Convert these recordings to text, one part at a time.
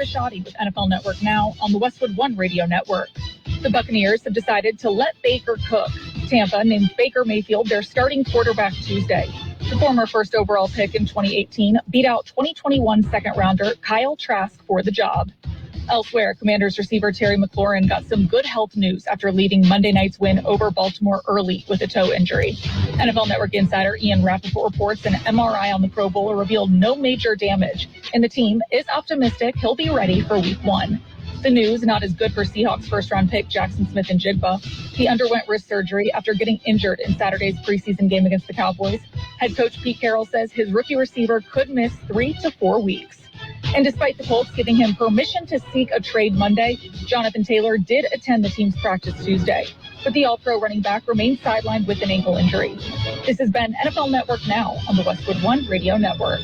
Bisciotti with NFL Network Now on the Westwood One Radio Network. The Buccaneers have decided to let Baker cook. Tampa named Baker Mayfield their starting quarterback Tuesday. The former first overall pick in 2018 beat out 2021 second-rounder Kyle Trask for the job. Elsewhere, Commanders receiver Terry McLaurin got some good health news after leading Monday night's win over Baltimore early with a toe injury. NFL Network insider Ian Rappaport reports an MRI on the Pro Bowler revealed no major damage, and the team is optimistic he'll be ready for Week 1. The news not as good for Seahawks first-round pick Jackson Smith-Njigba. He underwent wrist surgery after getting injured in Saturday's preseason game against the Cowboys. Head coach Pete Carroll says his rookie receiver could miss 3 to 4 weeks. And despite the Colts giving him permission to seek a trade Monday, Jonathan Taylor did attend the team's practice Tuesday. But the All-Pro running back remains sidelined with an ankle injury. This has been NFL Network Now on the Westwood One Radio Network.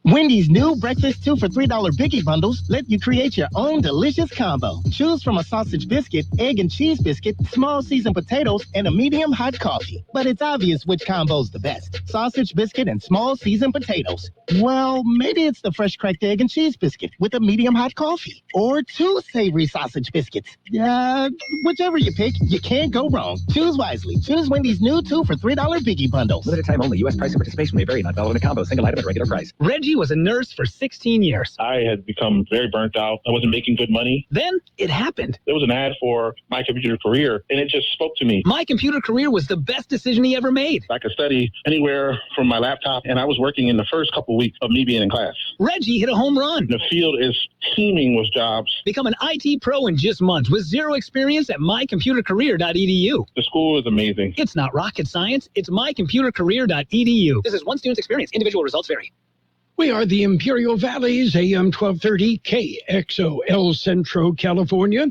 Wendy's new breakfast 2 for $3 Biggie bundles let you create your own delicious combo. Choose from a sausage biscuit, egg and cheese biscuit, small seasoned potatoes, and a medium hot coffee. But it's obvious which combo's the best. Sausage biscuit and small seasoned potatoes. Well, maybe it's the fresh cracked egg and cheese biscuit with a medium hot coffee. Or 2 savory sausage biscuits. Whichever you pick, you can't go wrong. Choose wisely. Choose Wendy's new 2 for $3 Biggie bundles. Limited time only. U.S. price and participation may vary. Not valid in a combo. Single item at regular price. Reggie was a nurse for 16 years. I had become very burnt out. I wasn't making good money. Then it happened. There was an ad for My Computer Career, and it just spoke to me. My Computer Career was the best decision he ever made. I could study anywhere from my laptop, and I was working in the first couple weeks of me being in class. Reggie hit a home run. The field is teeming with jobs. Become an IT pro in just months with zero experience at mycomputercareer.edu. The school is amazing. It's not rocket science. It's mycomputercareer.edu. This is one student's experience. Individual results vary. We are the Imperial Valley's AM 1230 KXOL Centro, California.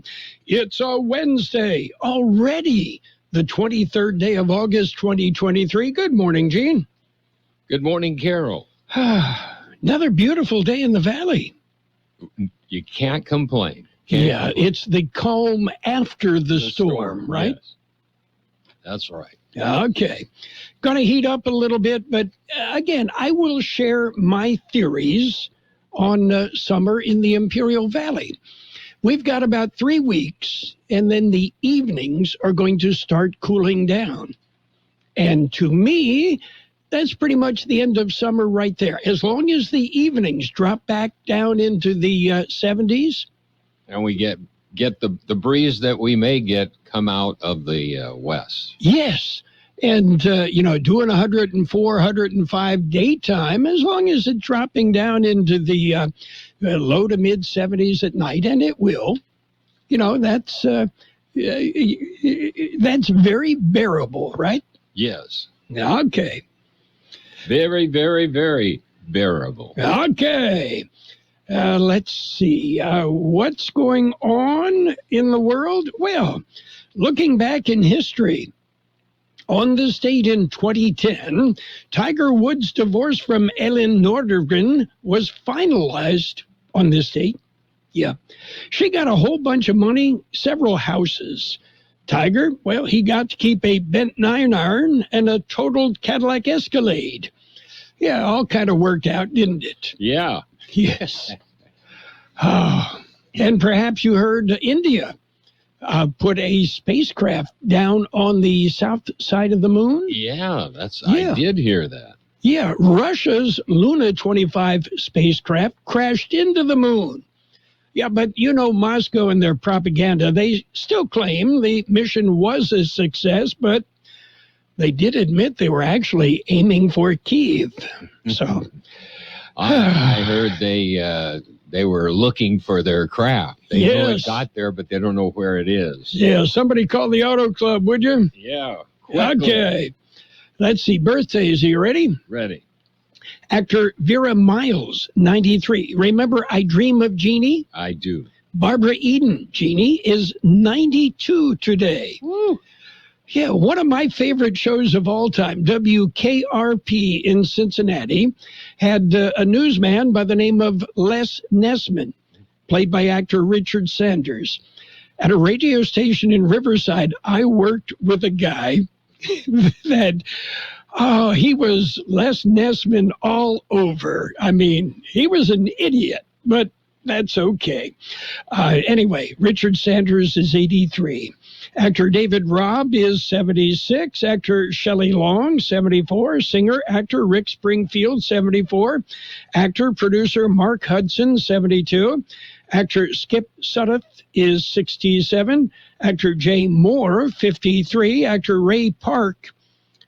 It's a Wednesday already, the 23rd day of August, 2023. Good morning, Gene. Good morning, Carroll. Another beautiful day in the valley. You can't complain. It's the calm after the storm, right? Yes. That's right. Okay. Going to heat up a little bit, but again, I will share my theories on summer in the Imperial Valley. We've got about 3 weeks, and then the evenings are going to start cooling down. And to me, that's pretty much the end of summer right there. As long as the evenings drop back down into the 70s. And we get the breeze that we may get come out of the west. Yes. And, doing 104, 105 daytime, as long as it's dropping down into the low to mid 70s at night, and it will, that's very bearable, right? Yes. Okay. Very, very, very bearable. Okay. Let's see. What's going on in the world? Well, looking back in history, on this date in 2010, Tiger Woods' divorce from Elin Nordegren was finalized on this date. Yeah. She got a whole bunch of money, several houses. Tiger, well, he got to keep a bent 9-iron and a totaled Cadillac Escalade. Yeah, all kind of worked out, didn't it? Yeah. Yes. And perhaps you heard India put a spacecraft down on the south side of the moon. Yeah, I did hear that. Yeah, Russia's Luna 25 spacecraft crashed into the moon. Yeah, but Moscow and their propaganda, they still claim the mission was a success, but they did admit they were actually aiming for Kyiv. So I heard they were looking for their craft. They know it got there, but they don't know where it is. Yeah, somebody call the auto club, would you? Yeah. Okay. Let's see. Birthdays. Are you ready? Ready. Actor Vera Miles, 93. Remember I Dream of Jeannie? I do. Barbara Eden, Jeannie, is 92 today. Woo. Yeah, one of my favorite shows of all time, WKRP in Cincinnati, had a newsman by the name of Les Nessman, played by actor Richard Sanders. At a radio station in Riverside, I worked with a guy that Oh, he was Les Nessman all over. I mean, he was an idiot, but that's okay. Anyway, Richard Sanders is 83. Actor David Robb is 76. Actor Shelley Long, 74. Singer, actor Rick Springfield, 74. Actor, producer Mark Hudson, 72. Actor Skip Sudduth is 67. Actor Jay Moore, 53. Actor Ray Park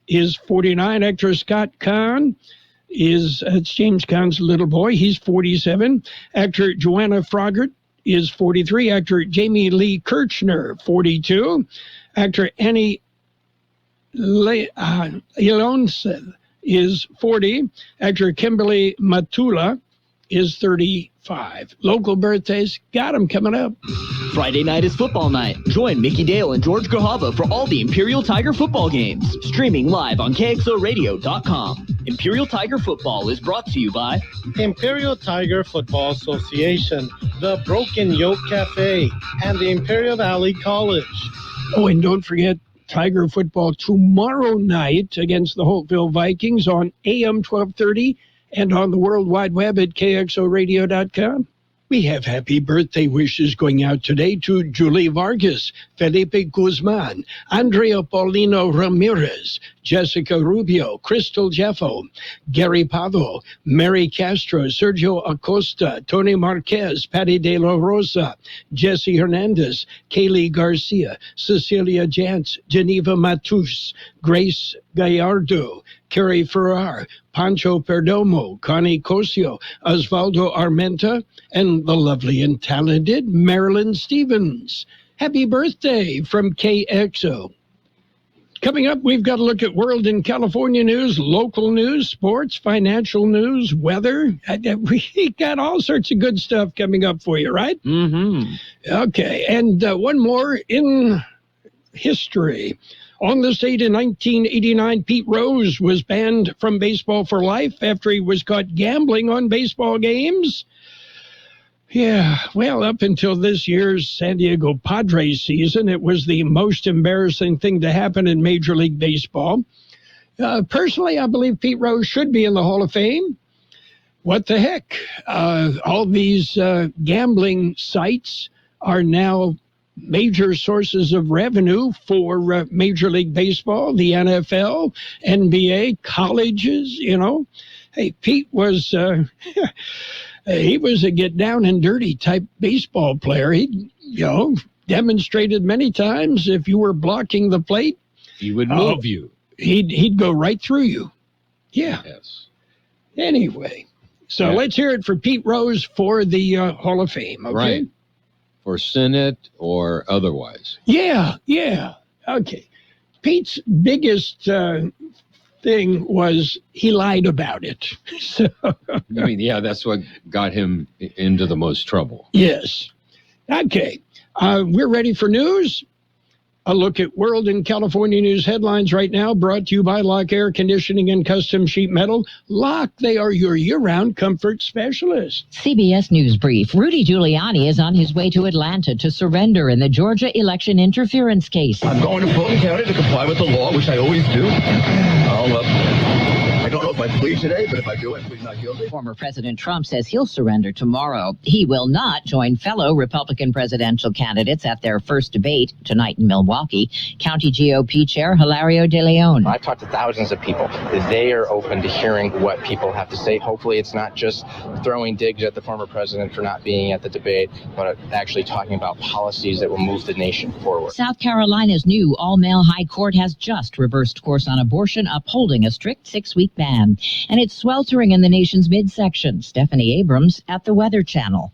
is 49. Actor Scott Kahn is, it's James Caan's little boy, he's 47. Actor Joanna Froggatt is 43. Actor Jamie Lee Kirchner, 42. Actor Annie Ilonson is 40. Actor Kimberly Matula is 35. Local birthdays, got them coming up. Friday night is football night. Join Mickey Dale and George Grahava for all the Imperial Tiger football games. Streaming live on KXORadio.com. Imperial Tiger football is brought to you by Imperial Tiger Football Association, the Broken Yoke Cafe, and the Imperial Valley College. Oh, and don't forget Tiger football tomorrow night against the Holtville Vikings on AM 1230 and on the World Wide Web at KXORadio.com. We have happy birthday wishes going out today to Julie Vargas, Felipe Guzman, Andrea Paulino Ramirez, Jessica Rubio, Crystal Jeffo, Gary Pavo, Mary Castro, Sergio Acosta, Tony Marquez, Patty De La Rosa, Jesse Hernandez, Kaylee Garcia, Cecilia Jantz, Geneva Matus, Grace Gallardo, Carrie Ferrar, Pancho Perdomo, Connie Cosio, Osvaldo Armenta, and the lovely and talented Marilyn Stevens. Happy birthday from KXO. Coming up, we've got to look at world and California news, local news, sports, financial news, weather. We got all sorts of good stuff coming up for you, right? Mm-hmm. Okay, and one more in history. On this date in 1989, Pete Rose was banned from baseball for life after he was caught gambling on baseball games. Yeah, well, up until this year's San Diego Padres season, it was the most embarrassing thing to happen in Major League Baseball. Personally, I believe Pete Rose should be in the Hall of Fame. What the heck? All these gambling sites are now major sources of revenue for Major League Baseball, the NFL, NBA, colleges, you know. Hey, Pete was, he was a get down and dirty type baseball player. He, you know, demonstrated many times if you were blocking the plate, he would move you. He'd go right through you. Yeah. Yes. Anyway, so let's hear it for Pete Rose for the Hall of Fame, okay? Right. For Senate or otherwise. Yeah. Okay. Pete's biggest thing was he lied about it. So, I mean, yeah, that's what got him into the most trouble. Yes. Okay. We're ready for news. A look at world and California news headlines right now, brought to you by Lock Air Conditioning and Custom Sheet Metal. Lock, they are your year-round comfort specialist. CBS News Brief. Rudy Giuliani is on his way to Atlanta to surrender in the Georgia election interference case. I'm going to Fulton County to comply with the law, which I always do. I don't know if I plead today, but if I do, I plead not guilty. Former President Trump says he'll surrender tomorrow. He will not join fellow Republican presidential candidates at their first debate tonight in Milwaukee. County GOP Chair Hilario De Leon. I've talked to thousands of people. They are open to hearing what people have to say. Hopefully it's not just throwing digs at the former president for not being at the debate, but actually talking about policies that will move the nation forward. South Carolina's new all-male high court has just reversed course on abortion, upholding a strict 6-week ban. And it's sweltering in the nation's midsection. Stephanie Abrams at the Weather Channel.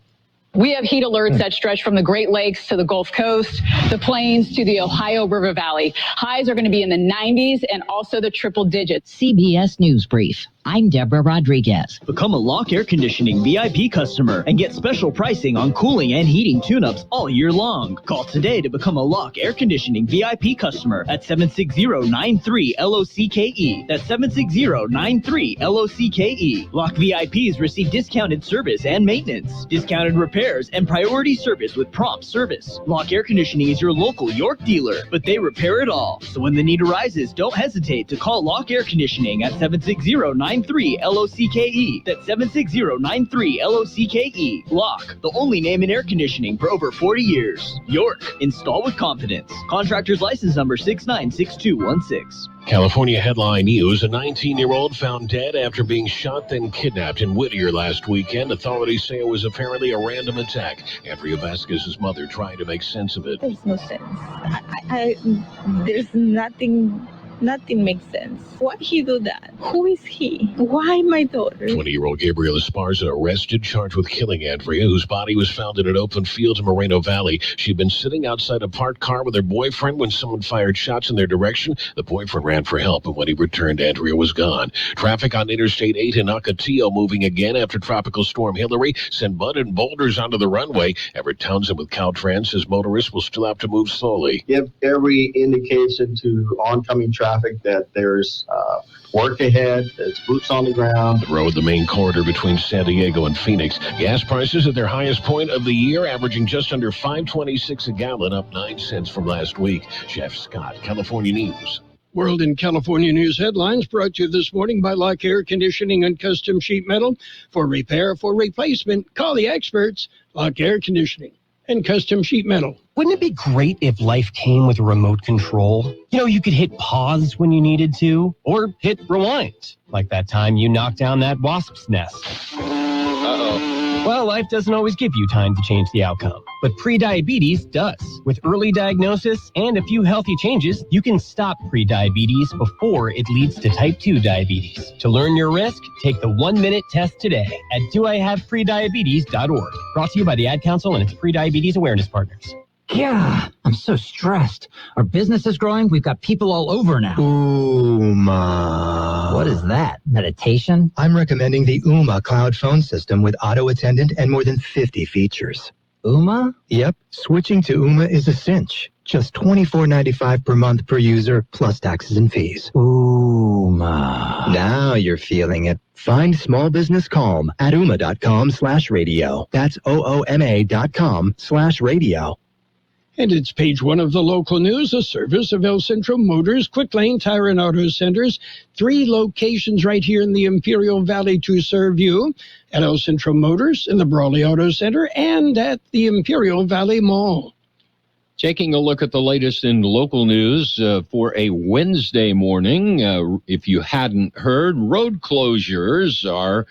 We have heat alerts that stretch from the Great Lakes to the Gulf Coast, the plains to the Ohio River Valley. Highs are going to be in the 90s and also the triple digits. CBS News Brief. I'm Deborah Rodriguez. Become a Lock Air Conditioning VIP customer and get special pricing on cooling and heating tune-ups all year long. Call today to become a Lock Air Conditioning VIP customer at 760-93-LOCKE. That's 760-93-LOCKE. Lock VIPs receive discounted service and maintenance, discounted repairs, and priority service with prompt service. Lock Air Conditioning is your local York dealer, but they repair it all. So when the need arises, don't hesitate to call Lock Air Conditioning at 760-93-LOCKE. That's 760-93-LOCKE. Lock, the only name in air conditioning for over 40 years. York, install with confidence. Contractor's license number 696216. California headline news. A 19-year-old found dead after being shot then kidnapped in Whittier last weekend. Authorities say it was apparently a random attack. Andrea Vasquez's mother trying to make sense of it. There's no sense. There's nothing makes sense. Why he do that? Who is he? Why my daughter? 20-year-old Gabriel Esparza arrested, charged with killing Andrea, whose body was found in an open field in Moreno Valley. She'd been sitting outside a parked car with her boyfriend when someone fired shots in their direction. The boyfriend ran for help, and when he returned, Andrea was gone. Traffic on Interstate 8 in Ocotillo moving again after Tropical Storm Hillary sent mud and boulders onto the runway. Everett Townsend with Caltrans says motorists will still have to move slowly. Give every indication to oncoming traffic that there's work ahead, it's boots on the ground. The road, the main corridor between San Diego and Phoenix. Gas prices at their highest point of the year, averaging just under $5.26 a gallon, up 9 cents from last week. Jeff Scott, California News. World and California News headlines brought to you this morning by Lock Air Conditioning and Custom Sheet Metal. For repair, for replacement, call the experts. Lock Air Conditioning and Custom Sheet Metal. Wouldn't it be great if life came with a remote control? You know, you could hit pause when you needed to, or hit rewind, like that time you knocked down that wasp's nest. Uh-oh. Well, life doesn't always give you time to change the outcome, but prediabetes does. With early diagnosis and a few healthy changes, you can stop prediabetes before it leads to type 2 diabetes. To learn your risk, take the 1-minute test today at doihaveprediabetes.org. Brought to you by the Ad Council and its prediabetes awareness partners. Yeah, I'm so stressed. Our business is growing. We've got people all over now. Uma. What is that? Meditation? I'm recommending the Uma cloud phone system with auto attendant and more than 50 features. Uma? Yep. Switching to Uma is a cinch. Just $24.95 per month per user, plus taxes and fees. Uma. Now you're feeling it. Find small business calm at Uma.com/radio. That's OOMA.com/radio. And it's page 1 of the local news, a service of El Centro Motors, Quick Lane Tire and Auto Centers. 3 locations right here in the Imperial Valley to serve you. At El Centro Motors, in the Brawley Auto Center, and at the Imperial Valley Mall. Taking a look at the latest in local news for a Wednesday morning. If you hadn't heard, road closures are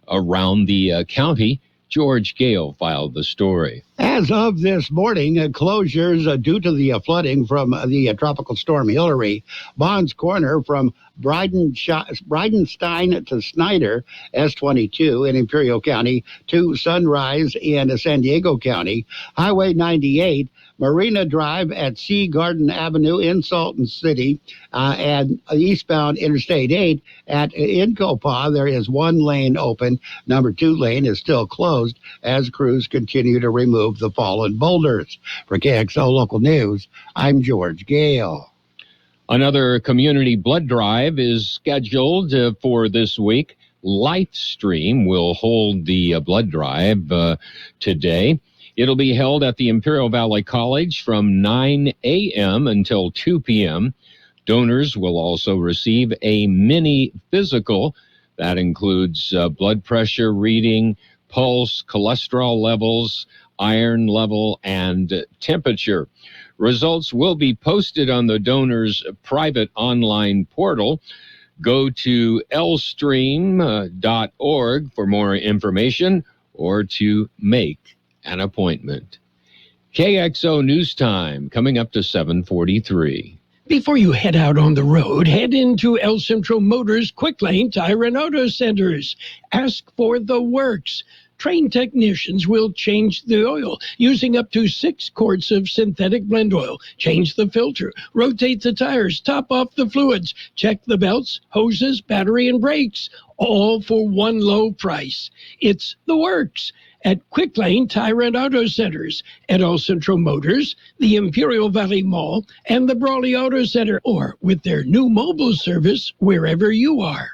around the county. George Gale filed the story. As of this morning, closures due to the flooding from the tropical storm Hillary. Bonds Corner from Bridenstine to Snyder, S22 in Imperial County, to Sunrise in San Diego County. Highway 98, Marina Drive at Sea Garden Avenue in Salton City, and eastbound Interstate 8 at Incopa. There is 1 lane open. Number 2 lane is still closed as crews continue to remove the fallen boulders. For KXO Local News, I'm George Gale. Another community blood drive is scheduled for this week. LifeStream will hold the blood drive today. It'll be held at the Imperial Valley College from 9 a.m. until 2 p.m. Donors will also receive a mini physical. That includes blood pressure reading, pulse, cholesterol levels, iron level, and temperature. Results will be posted on the donor's private online portal. Go to lstream.org for more information or to make an appointment. KXO News Time coming up to 7:43. Before you head out on the road, head into El Centro Motors Quick Lane Tire and Auto Centers. Ask for the works. trained technicians will change the oil using up to 6 quarts of synthetic blend oil. Change the filter, rotate the tires, top off the fluids, check the belts, hoses, battery, and brakes, all for one low price. It's the works at Quick Lane Tire and Auto Centers, at El Centro Motors, the Imperial Valley Mall, and the Brawley Auto Center, or with their new mobile service wherever you are.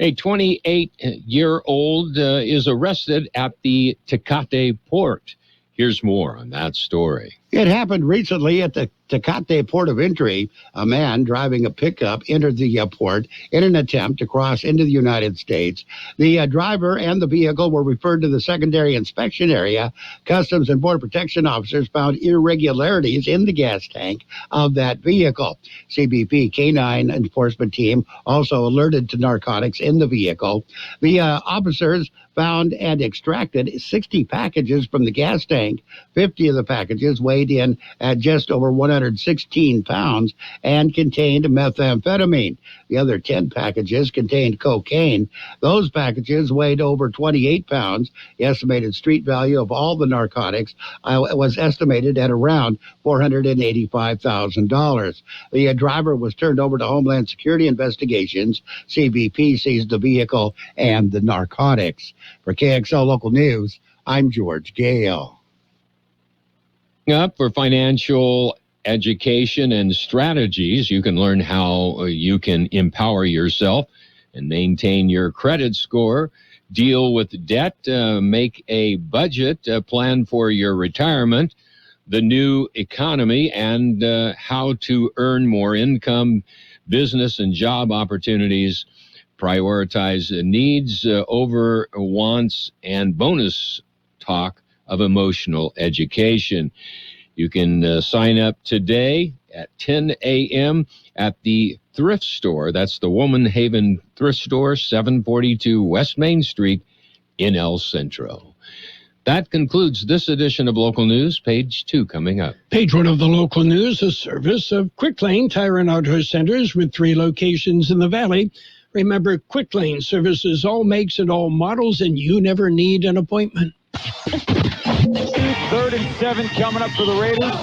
A 28-year-old is arrested at the Tecate port. Here's more on that story. It happened recently at the Tecate port of entry. A man driving a pickup entered the port in an attempt to cross into the United States. The driver and the vehicle were referred to the secondary inspection area. Customs and Border Protection officers found irregularities in the gas tank of that vehicle. CBP Canine Enforcement Team also alerted to narcotics in the vehicle. The officers found and extracted 60 packages from the gas tank. 50 of the packages weighed in at just over 116 pounds and contained methamphetamine. The other 10 packages contained cocaine. Those packages weighed over 28 pounds. The estimated street value of all the narcotics was estimated at around $485,000. The driver was turned over to Homeland Security investigations. CBP seized the vehicle and the narcotics. For KXL Local News, I'm George Gale. Up for financial education and strategies, you can learn how you can empower yourself and maintain your credit score, deal with debt, make a budget, plan for your retirement, the new economy, and how to earn more income, business and job opportunities, prioritize needs over wants, and bonus talk of emotional education. You can sign up today at 10 a.m. at the thrift store. That's the Woman Haven Thrift Store, 742 West Main Street in El Centro. That concludes this edition of Local News. Page 2 coming up. Page 1 of the Local News, a service of Quick Lane Tire and Auto Centers with 3 locations in the Valley. Remember, Quick Lane services all makes and all models, and you never need an appointment. 3rd and 7 coming up for the Raiders.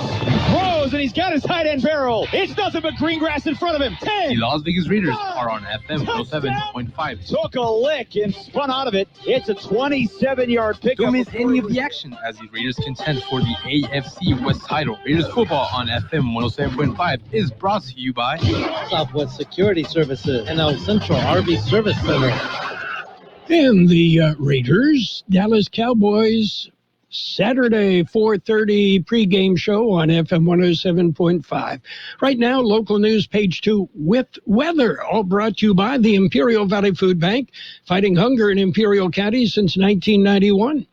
Throws, and he's got his tight end barrel. It's nothing but green grass in front of him. 10. The Las Vegas Raiders are on FM 107.5. Took a lick and spun out of it. It's a 27-yard pickup. Don't miss any of the action as the Raiders contend for the AFC West title. Raiders football on FM 107.5 is brought to you by Southwest Security Services and El Central RV Service Center. And the Raiders, Dallas Cowboys, Saturday, 4:30 pregame show on FM 107.5. Right now, Local News, Page 2 with weather, all brought to you by the Imperial Valley Food Bank, fighting hunger in Imperial County since 1991.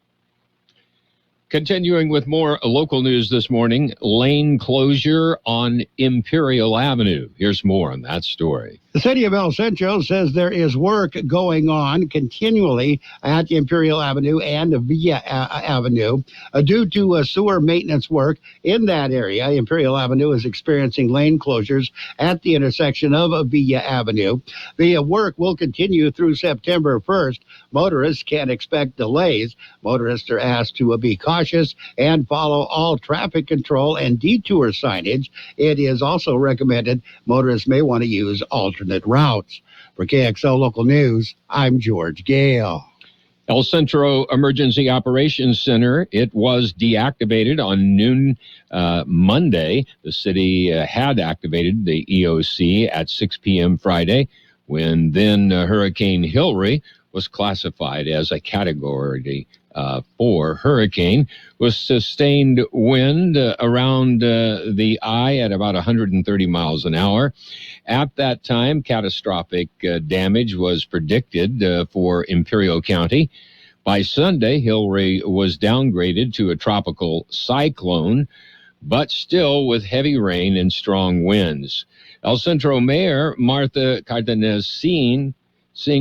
Continuing with more local news this morning, lane closure on Imperial Avenue. Here's more on that story. The city of El Centro says there is work going on continually at Imperial Avenue and Villa Avenue due to sewer maintenance work in that area. Imperial Avenue is experiencing lane closures at the intersection of Villa Avenue. The work will continue through September 1st. Motorists can expect delays. Motorists are asked to be cautious and follow all traffic control and detour signage. It is also recommended motorists may want to use alternate routes. For KXL Local News, I'm George Gale. El Centro Emergency Operations Center, it was deactivated on noon Monday. The city had activated the EOC at 6 p.m. Friday, when then Hurricane Hilary was classified as a Category 4 hurricane, with sustained wind around the eye at about 130 miles an hour. At that time, catastrophic damage was predicted for Imperial County. By Sunday, Hilary was downgraded to a tropical cyclone, but still with heavy rain and strong winds. El Centro Mayor Martha Cardenas Singh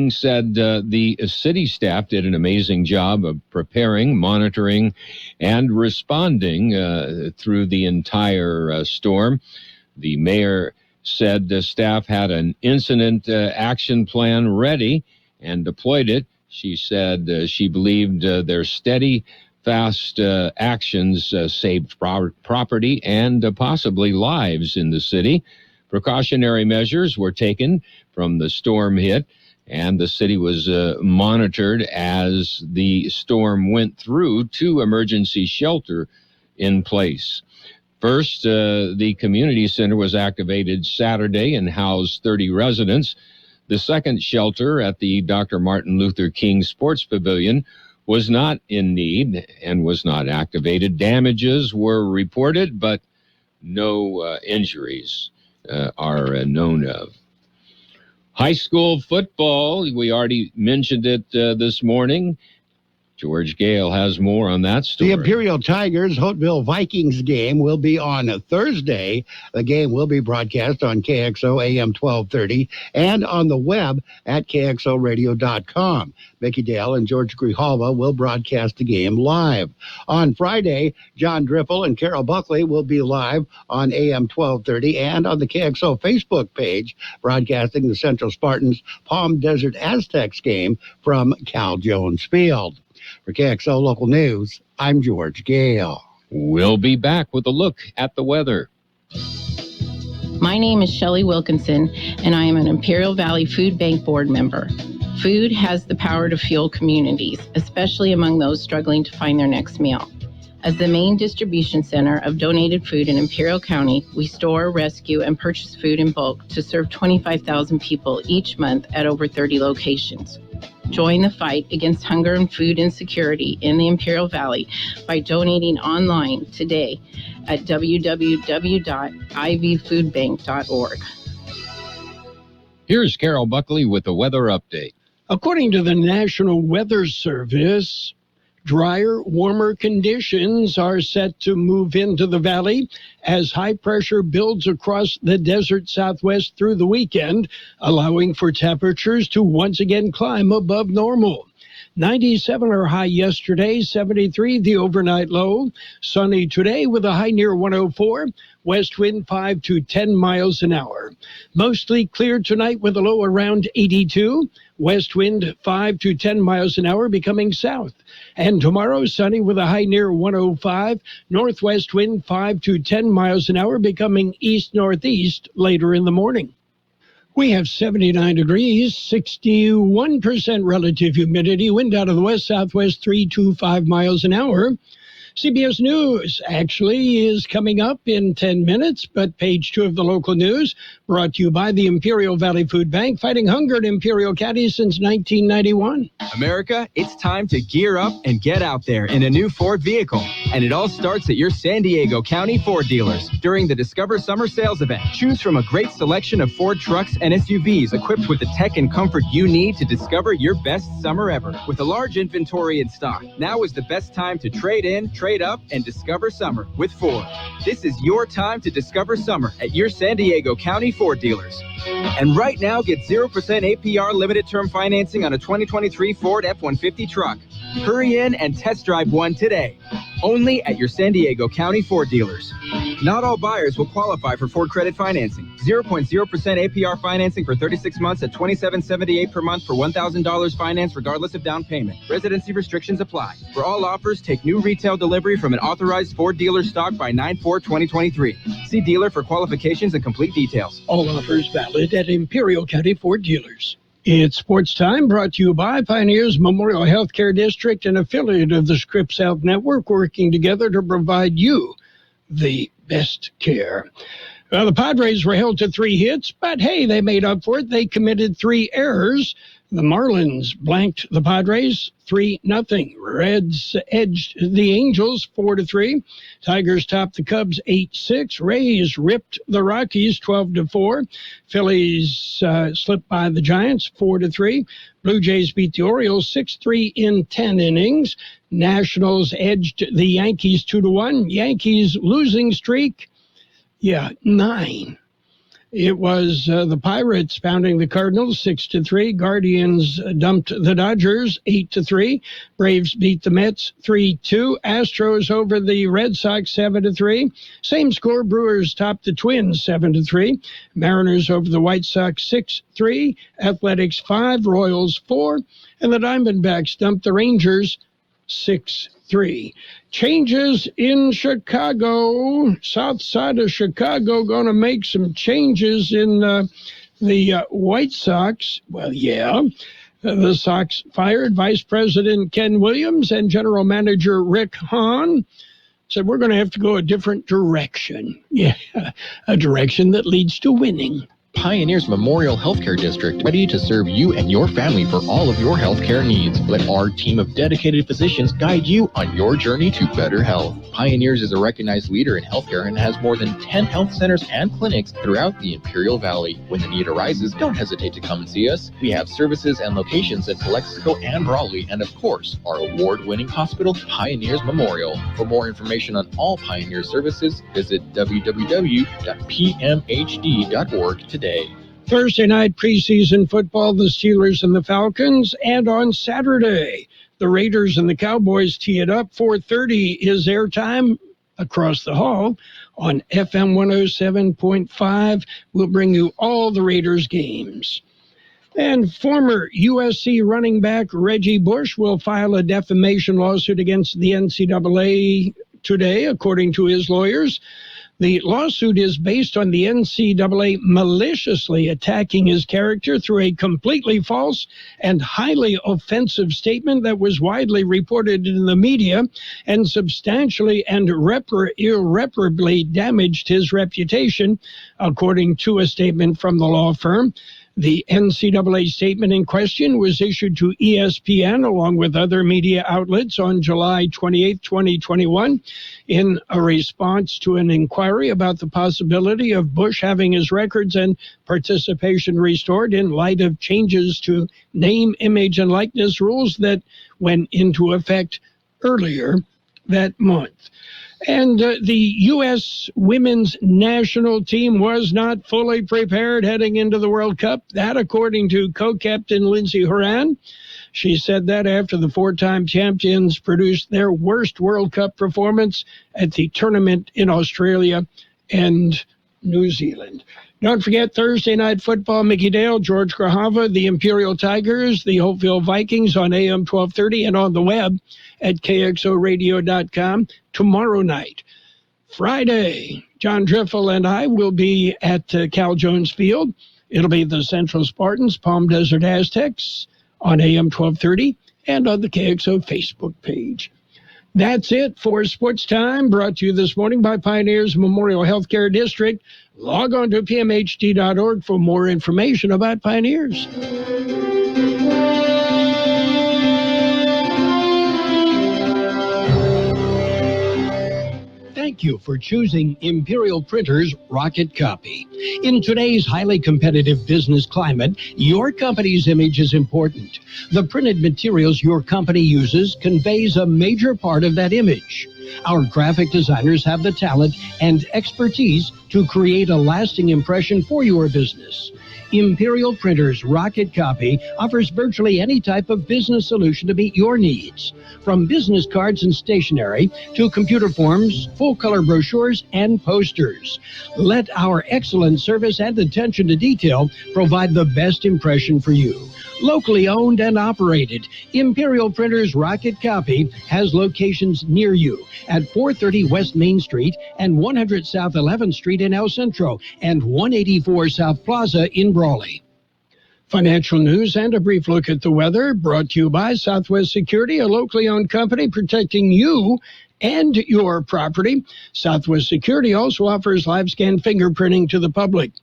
said the city staff did an amazing job of preparing, monitoring, and responding through the entire storm. The mayor said the staff had an incident action plan ready and deployed it. She said she believed their steady, fast actions saved property and possibly lives in the city. Precautionary measures were taken from the storm hit, and the city was monitored as the storm went through. 2 emergency shelter in place. First, the community center was activated Saturday and housed 30 residents. The second shelter at the Dr. Martin Luther King Sports Pavilion was not in need and was not activated. Damages were reported, but no injuries are known of. High school football, we already mentioned it this morning. George Gale has more on that story. The Imperial Tigers Hopeville Vikings game will be on Thursday. The game will be broadcast on KXO AM 1230 and on the web at kxoradio.com. Mickey Dale and George Grijalva will broadcast the game live. On Friday, John Dripple and Carroll Buckley will be live on AM 1230 and on the KXO Facebook page, broadcasting the Central Spartans Palm Desert Aztecs game from Cal Jones Field. For KXO Local News, I'm George Gale. We'll be back with a look at the weather. My name is Shelley Wilkinson, and I am an Imperial Valley Food Bank Board member. Food has the power to fuel communities, especially among those struggling to find their next meal. As the main distribution center of donated food in Imperial County, we store, rescue, and purchase food in bulk to serve 25,000 people each month at over 30 locations. Join the fight against hunger and food insecurity in the Imperial Valley by donating online today at www.ivfoodbank.org. Here's Carol Buckley with the weather update. According to the National Weather Service, drier, warmer conditions are set to move into the valley as high pressure builds across the desert southwest through the weekend, allowing for temperatures to once again climb above normal. 97 our high yesterday, 73 the overnight low. Sunny today with a high near 104. West wind 5 to 10 miles an hour. Mostly clear tonight with a low around 82. West wind 5 to 10 miles an hour becoming south. And tomorrow sunny with a high near 105. Northwest wind 5 to 10 miles an hour becoming east-northeast later in the morning. We have 79 degrees, 61% relative humidity, wind out of the west-southwest 3 to 5 miles an hour. CBS News actually is coming up in 10 minutes, but page 2 of the local news brought to you by the Imperial Valley Food Bank, fighting hunger in Imperial County since 1991. America, it's time to gear up and get out there in a new Ford vehicle. And it all starts at your San Diego County Ford dealers during the Discover Summer Sales Event. Choose from a great selection of Ford trucks and SUVs equipped with the tech and comfort you need to discover your best summer ever. With a large inventory in stock, now is the best time to trade in, trade up, and discover summer with Ford. This is your time to discover summer at your San Diego County Ford dealers. And right now, get 0% APR limited term financing on a 2023 Ford F-150 truck. Hurry in and test drive one today. Only at your San Diego County Ford dealers. Not all buyers will qualify for Ford credit financing. 0.0% APR financing for 36 months at $27.78 per month for $1,000 finance regardless of down payment. Residency restrictions apply. For all offers, take new retail delivery from an authorized Ford dealer stock by 9/4/2023. See dealer for qualifications and complete details. All offers valid at Imperial County Ford dealers. It's Sports Time, brought to you by Pioneers Memorial Healthcare District, an affiliate of the Scripps Health Network, working together to provide you the best care. Well, the Padres were held to 3 hits, but hey, they made up for it. They committed 3 errors. The Marlins blanked the Padres 3-0. Reds edged the Angels 4-3. Tigers topped the Cubs 8-6. Rays ripped the Rockies 12-4. Phillies slipped by the Giants 4-3. Blue Jays beat the Orioles 6-3 in 10 innings. Nationals edged the Yankees 2-1. Yankees losing streak, 9. It was the Pirates pounding the Cardinals 6-3. Guardians dumped the Dodgers 8-3. Braves beat the Mets 3-2. Astros over the Red Sox 7-3. Same score, Brewers topped the Twins 7-3. Mariners over the White Sox 6-3. Athletics 5, Royals 4. And the Diamondbacks dumped the Rangers 6-3. Changes in Chicago. South side of Chicago going to make some changes in the White Sox. Well, yeah. The Sox fired Vice President Ken Williams and General Manager Rick Hahn. Said, we're going to have to go a different direction. Yeah, a direction that leads to winning. Pioneers Memorial Healthcare District, ready to serve you and your family for all of your healthcare needs. Let our team of dedicated physicians guide you on your journey to better health. Pioneers is a recognized leader in healthcare and has more than 10 health centers and clinics throughout the Imperial Valley. When the need arises, don't hesitate to come and see us. We have services and locations in Calexico and Raleigh, and of course, our award-winning hospital, Pioneers Memorial. For more information on all Pioneer services, visit www.pmhd.org today. Thursday night preseason football, the Steelers and the Falcons. And on Saturday, the Raiders and the Cowboys tee it up. 4:30 is airtime across the hall on FM 107.5. We'll bring you all the Raiders games. And former USC running back Reggie Bush will file a defamation lawsuit against the NCAA today, according to his lawyers. The lawsuit is based on the NCAA maliciously attacking his character through a completely false and highly offensive statement that was widely reported in the media and substantially and irreparably damaged his reputation, according to a statement from the law firm. The NCAA statement in question was issued to ESPN along with other media outlets on July 28, 2021, in a response to an inquiry about the possibility of Bush having his records and participation restored in light of changes to name, image, and likeness rules that went into effect earlier that month. And the U.S. women's national team was not fully prepared heading into the World Cup. That, according to co-captain Lindsey Horan. She said that after the four-time champions produced their worst World Cup performance at the tournament in Australia and New Zealand. Don't forget Thursday night football, Mickey Dale, George Grahava, the Imperial Tigers, the Hopeville Vikings on AM 1230 and on the web at kxoradio.com tomorrow night. Friday, John Driffel and I will be at Cal Jones Field. It'll be the Central Spartans, Palm Desert Aztecs on AM 1230 and on the KXO Facebook page. That's it for Sports Time, brought to you this morning by Pioneers Memorial Healthcare District. Log on to pmhd.org for more information about Pioneers. Thank you for choosing Imperial Printers Rocket Copy. In today's highly competitive business climate, your company's image is important. The printed materials your company uses conveys a major part of that image. Our graphic designers have the talent and expertise to create a lasting impression for your business. Imperial Printers Rocket Copy offers virtually any type of business solution to meet your needs, from business cards and stationery to computer forms, full-color brochures, and posters. Let our excellent service and attention to detail provide the best impression for you. Locally owned and operated, Imperial Printers Rocket Copy has locations near you at 430 West Main Street and 100 South 11th Street in El Centro and 184 South Plaza in Brawley. Financial news and a brief look at the weather brought to you by Southwest Security, a locally owned company protecting you and your property. Southwest Security also offers live scan fingerprinting to the public.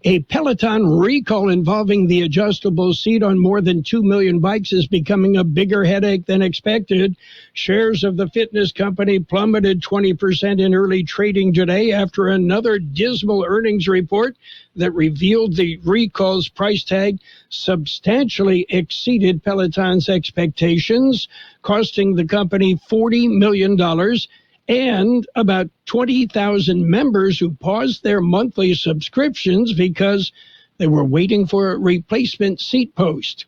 A Peloton recall involving the adjustable seat on more than 2 million bikes is becoming a bigger headache than expected. Shares of the fitness company plummeted 20% in early trading today after another dismal earnings report that revealed the recall's price tag substantially exceeded Peloton's expectations, costing the company $40 million and about 20,000 members who paused their monthly subscriptions because they were waiting for a replacement seat post.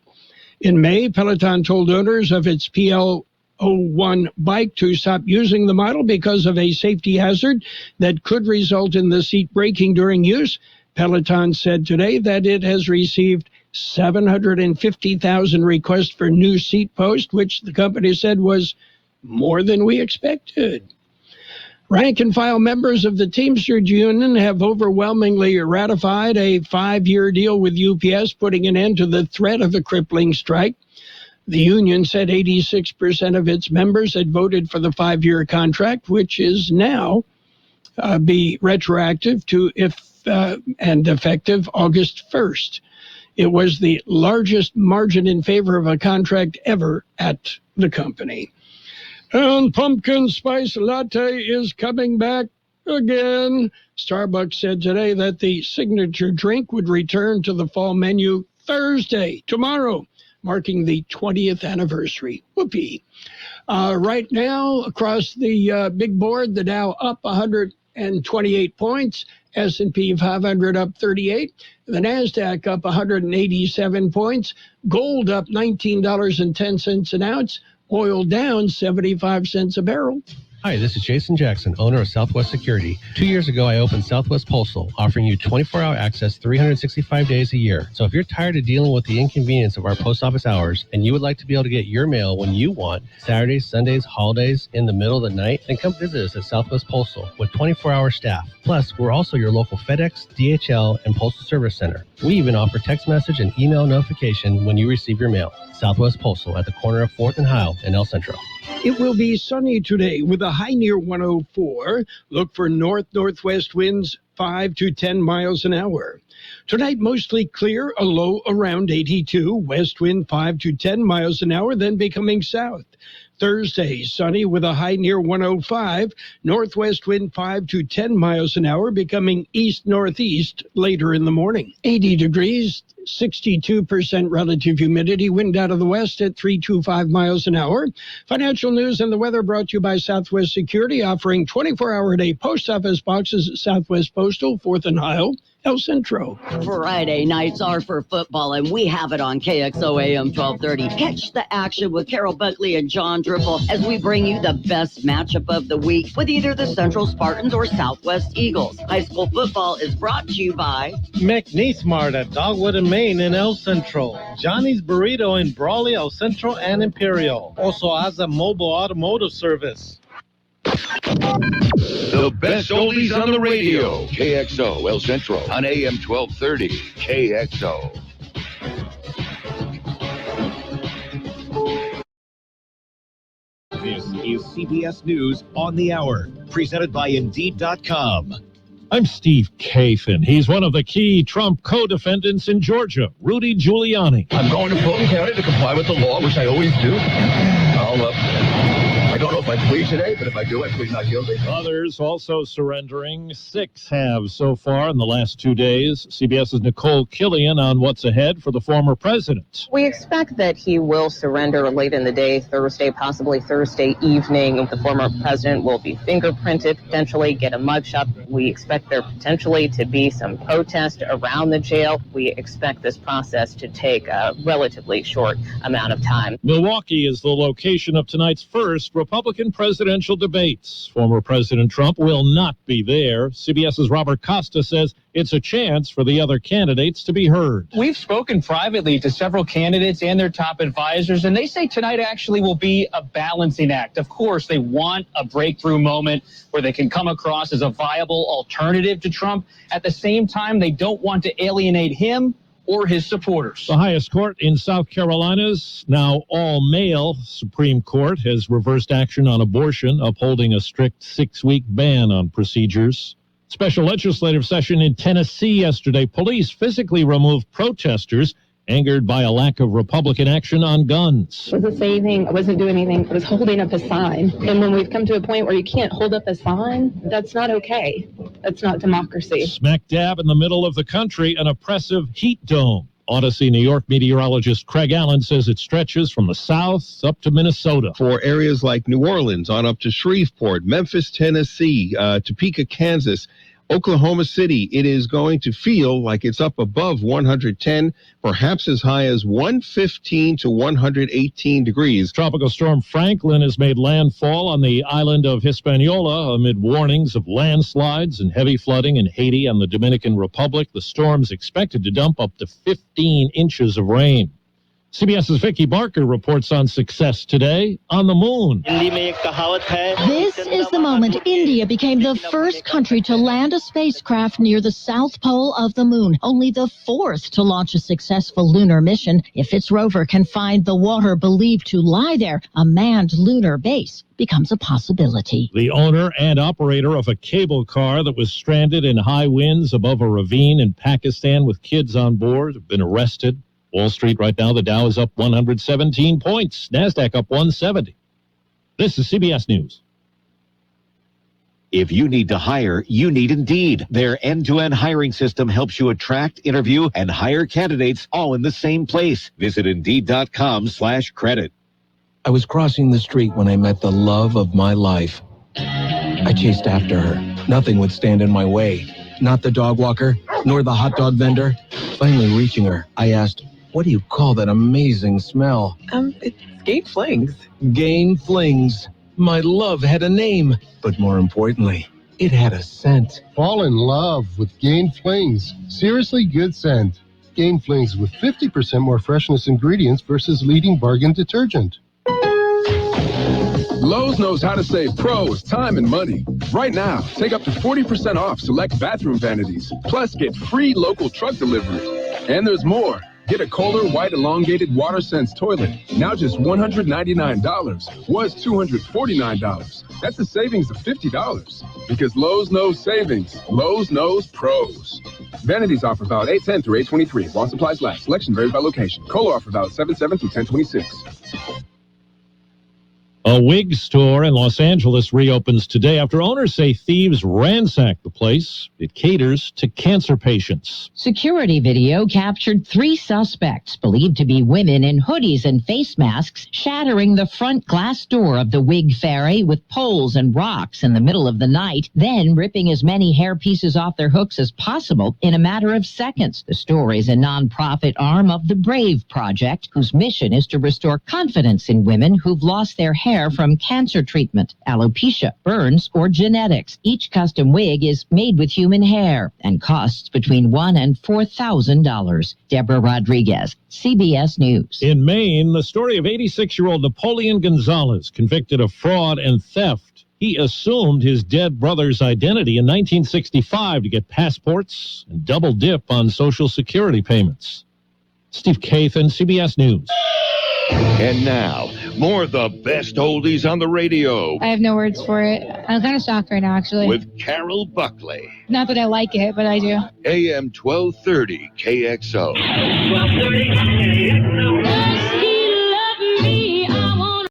In May, Peloton told owners of its PL01 bike to stop using the model because of a safety hazard that could result in the seat breaking during use. Peloton said today that it has received 750,000 requests for new seat posts, which the company said was more than we expected. Rank and file members of the Teamsters Union have overwhelmingly ratified a 5-year deal with UPS, putting an end to the threat of a crippling strike. The union said 86% of its members had voted for the 5-year contract, which is now be retroactive to and effective August 1st. It was the largest margin in favor of a contract ever at the company. And pumpkin spice latte is coming back again. Starbucks said today that the signature drink would return to the fall menu Thursday, tomorrow, marking the 20th anniversary. Whoopee. Right now, across the big board, the Dow up 128 points, S&P 500 up 38, the NASDAQ up 187 points, gold up $19.10 an ounce, oil down 75 cents a barrel. Hi, this is Jason Jackson, owner of Southwest Security. 2 years ago, I opened Southwest Postal, offering you 24-hour access 365 days a year. So if you're tired of dealing with the inconvenience of our post office hours and you would like to be able to get your mail when you want, Saturdays, Sundays, holidays, in the middle of the night, then come visit us at Southwest Postal with 24-hour staff. Plus, we're also your local FedEx, DHL, and Postal Service Center. We even offer text message and email notification when you receive your mail. Southwest Postal at the corner of 4th and Heil in El Centro. It will be sunny today with a high near 104. Look for north-northwest winds 5 to 10 miles an hour. Tonight, mostly clear, a low around 82. West wind 5 to 10 miles an hour, then becoming south. Thursday, sunny with a high near 105. Northwest wind 5 to 10 miles an hour, becoming east-northeast later in the morning. 80 degrees, 62% relative humidity, wind out of the west at 325 miles an hour. Financial news and the weather brought to you by Southwest Security, offering 24-hour-a-day post office boxes at Southwest Postal, 4th and Heil, El Centro. Friday nights are for football, and we have it on Kxo AM 1230. Catch the action with Carroll, Buckley, and John Dripple as we bring you the best matchup of the week with either the Central Spartans or Southwest Eagles. High school football is brought to you by McNeesmart at Dogwood and Main in El Centro. Johnny's Burrito in Brawley, El Centro, and Imperial. Also has a mobile automotive service. The best oldies on the radio. KXO El Centro on AM 1230. KXO. This is CBS News on the Hour, presented by Indeed.com. I'm Steve Kafin. He's one of the key Trump co-defendants in Georgia, Rudy Giuliani. I'm going to Fulton County to comply with the law, which I always do. I don't know if I plead today, but if I do, I plead not guilty. Others also surrendering. 6 have so far in the last 2 days. CBS's Nicole Killian on what's ahead for the former president. We expect that he will surrender late in the day, Thursday, possibly Thursday evening. The former president will be fingerprinted, potentially get a mugshot. We expect there potentially to be some protest around the jail. We expect this process to take a relatively short amount of time. Milwaukee is the location of tonight's first Republican presidential debates. Former President Trump will not be there. CBS's Robert Costa says it's a chance for the other candidates to be heard. We've spoken privately to several candidates and their top advisors, and they say tonight actually will be a balancing act. Of course, they want a breakthrough moment where they can come across as a viable alternative to Trump. At the same time, they don't want to alienate him or his supporters. The highest court in South Carolina's now all-male Supreme Court has reversed action on abortion, upholding a strict 6-week ban on procedures. Special legislative session in Tennessee yesterday. Police physically removed protesters angered by a lack of Republican action on guns. I wasn't saying anything, I wasn't doing anything, I was holding up a sign. And when we've come to a point where you can't hold up a sign, that's not okay. That's not democracy. Smack dab in the middle of the country, an oppressive heat dome. Odyssey, New York meteorologist Craig Allen says it stretches from the south up to Minnesota. For areas like New Orleans on up to Shreveport, Memphis, Tennessee, Topeka, Kansas, Oklahoma City, it is going to feel like it's up above 110, perhaps as high as 115 to 118 degrees. Tropical storm Franklin has made landfall on the island of Hispaniola amid warnings of landslides and heavy flooding in Haiti and the Dominican Republic. The storm's expected to dump up to 15 inches of rain. CBS's Vicki Barker reports on success today on the moon. This is the moment India became the first country to land a spacecraft near the south pole of the moon, only the fourth to launch a successful lunar mission. If its rover can find the water believed to lie there, a manned lunar base becomes a possibility. The owner and operator of a cable car that was stranded in high winds above a ravine in Pakistan with kids on board have been arrested. Wall Street right now, the Dow is up 117 points. NASDAQ up 170. This is CBS News. If you need to hire, you need Indeed. Their end-to-end hiring system helps you attract, interview, and hire candidates all in the same place. Visit Indeed.com/credit. I was crossing the street when I met the love of my life. I chased after her. Nothing would stand in my way. Not the dog walker, nor the hot dog vendor. Finally reaching her, I asked, "What do you call that amazing smell?" It's Gain Flings. Gain Flings. My love had a name, but more importantly, it had a scent. Fall in love with Gain Flings. Seriously good scent. Gain Flings with 50% more freshness ingredients versus leading bargain detergent. Lowe's knows how to save pros time and money. Right now, take up to 40% off select bathroom vanities. Plus, get free local truck delivery. And there's more. Get a Kohler White Elongated Water Sense toilet. Now just $199. Was $249. That's a savings of $50. Because Lowe's knows savings. Lowe's knows pros. Vanities offer valid 8/10 through 8/23. While supplies last. Selection varies by location. Kohler offer valid 7/7 through 10/26. A wig store in Los Angeles reopens today after owners say thieves ransacked the place. It caters to cancer patients. Security video captured 3 suspects, believed to be women in hoodies and face masks, shattering the front glass door of the wig ferry with poles and rocks in the middle of the night, then ripping as many hair pieces off their hooks as possible in a matter of seconds. The store is a nonprofit arm of the Brave Project, whose mission is to restore confidence in women who've lost their hair from cancer treatment, alopecia, burns, or genetics. Each custom wig is made with human hair and costs between $1,000 and $4,000. Deborah Rodriguez, CBS News. In Maine, the story of 86-year-old Napoleon Gonzalez, convicted of fraud and theft. He assumed his dead brother's identity in 1965 to get passports and double dip on Social Security payments. Steve Kathan, CBS News. And now, more of the best oldies on the radio. I have no words for it. I'm kind of shocked right now, actually. With Carroll Buckley. Not that I like it, but I do. AM 1230 KXO. 1230